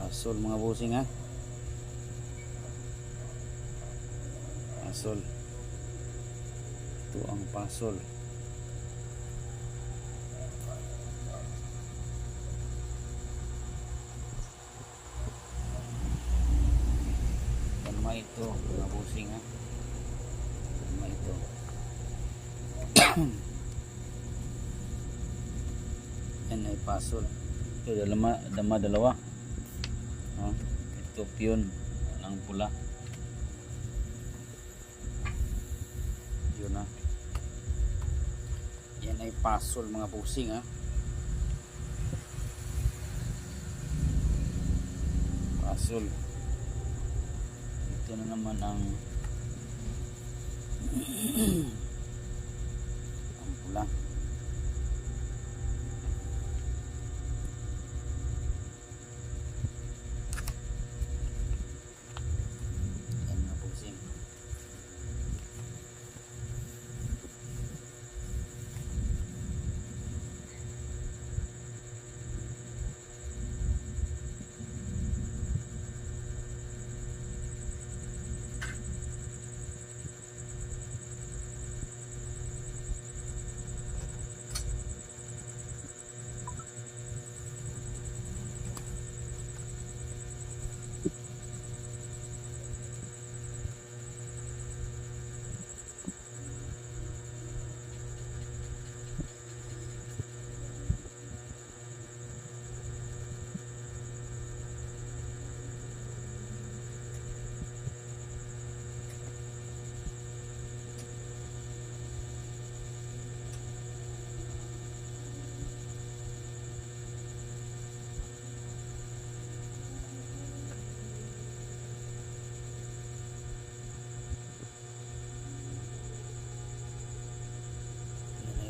Pasol mga busing ha. Pasol. Ito ang pasol. Tama ito mga busing ha. Tama ito. Yan ay pasol. Ito dalawa. Ito piyon ng pula. Yun na. Yan ay pasol mga busing ha. Pasol. Ito na naman ang ang pula. Yan mga busing.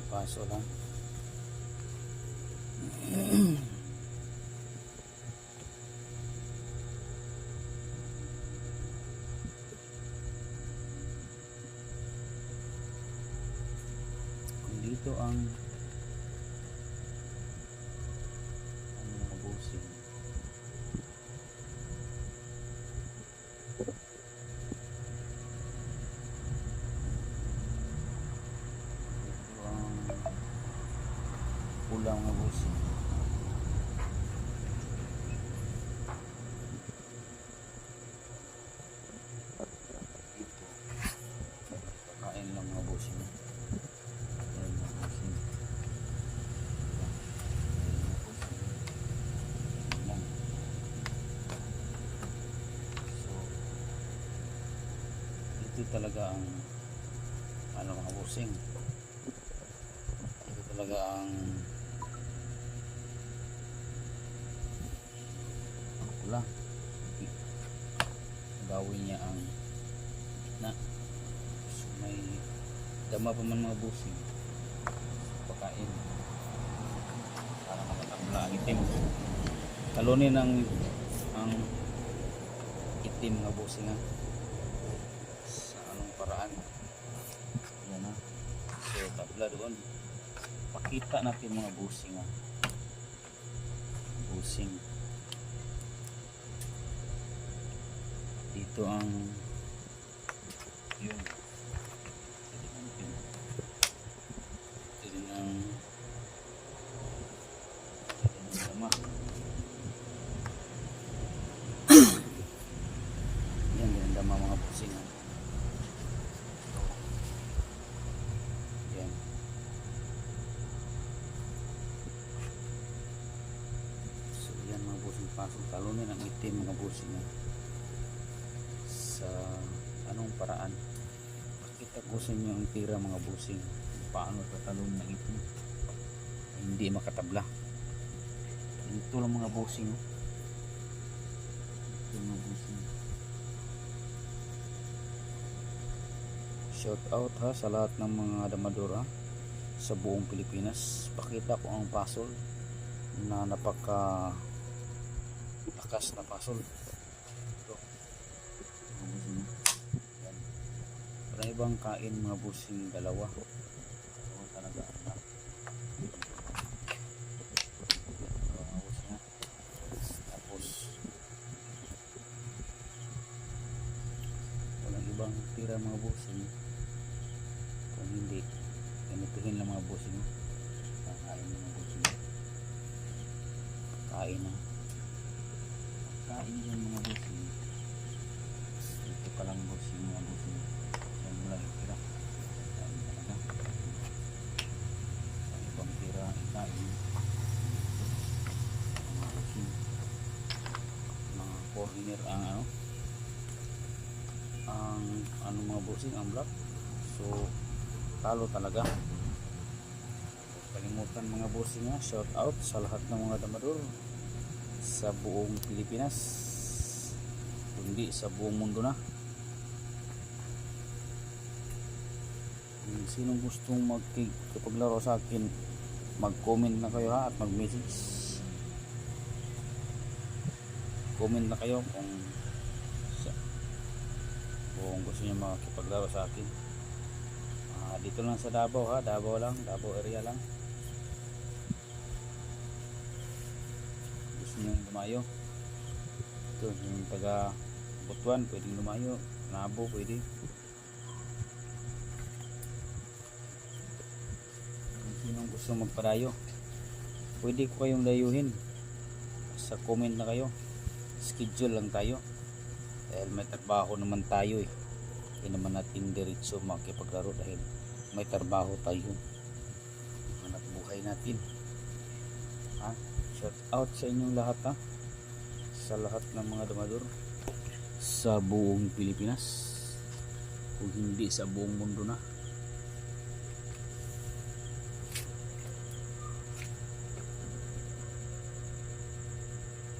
Pasol ha. Kung dito ang mga busing. Pulang mga busing. Ito. Kain lang mga busing. Kain mga busing. Yan. So, ito talaga ang mga busing. Ito talaga ang pula. Gawin niya ang gitna. So, may dama pa man mga busing. Pakain para makatabla ang itim. Talunin ang itim mga busing ha. Sa anong paraan. Yan ha. So tabla doon. Pakita natin mga busing ha. Busing. Dito ang yun. Ito din ang dama. Yan din ang dama mga busing. Yan. So yan mga busing pasok. Talunin ang itim mga busing. Sa anong paraan pakita ko sa inyo ang tira mga busing paano tatalon ng itim hindi makatabla. Ito lang mga busing ito mga busing. Shout out ha sa lahat ng mga damadora sa buong Pilipinas. Pakita ko ang pasol na napaka lakas na pasol. Para ibang kain mga busing dalawa. Talaga tapos tira mga bossing. Kung hindi, ganituhin lang mga bossing. Kakain mga bossing. Kain na. Kain yan mga bossing. Ito pa lang bossing mga bossing. Yan mo lang itira. Kain talaga. Sa ibang tira, ikain. Mga bossing. Mga foreigner ang ano mga bossing, ang black. So talo talaga. Kalimutan mga bossing ha, shout out sa lahat ng mga damador sa buong Pilipinas, kundi sa buong mundo na. Sinong gustong magkipaglaro sa akin, mag-comment na kayo ha, at mag-message. Comment na kayo kung gusto niyo makipaglaro sa akin. Dito lang sa Davao ha, Davao area lang. Gusto niyo lumayo, ito yung taga Butuan, pwedeng lumayo. Nabo, pwede. Kung sinong gusto magpadayo, pwede ko kayong layuhin. Sa comment na kayo, schedule lang tayo dahil may trabaho naman tayo eh. Hindi naman natin diretso makipaglaro dahil may trabaho tayo, hanap buhay natin ha. Shout out sa inyong lahat ha, sa lahat ng mga damador sa buong Pilipinas, kung hindi sa buong mundo na.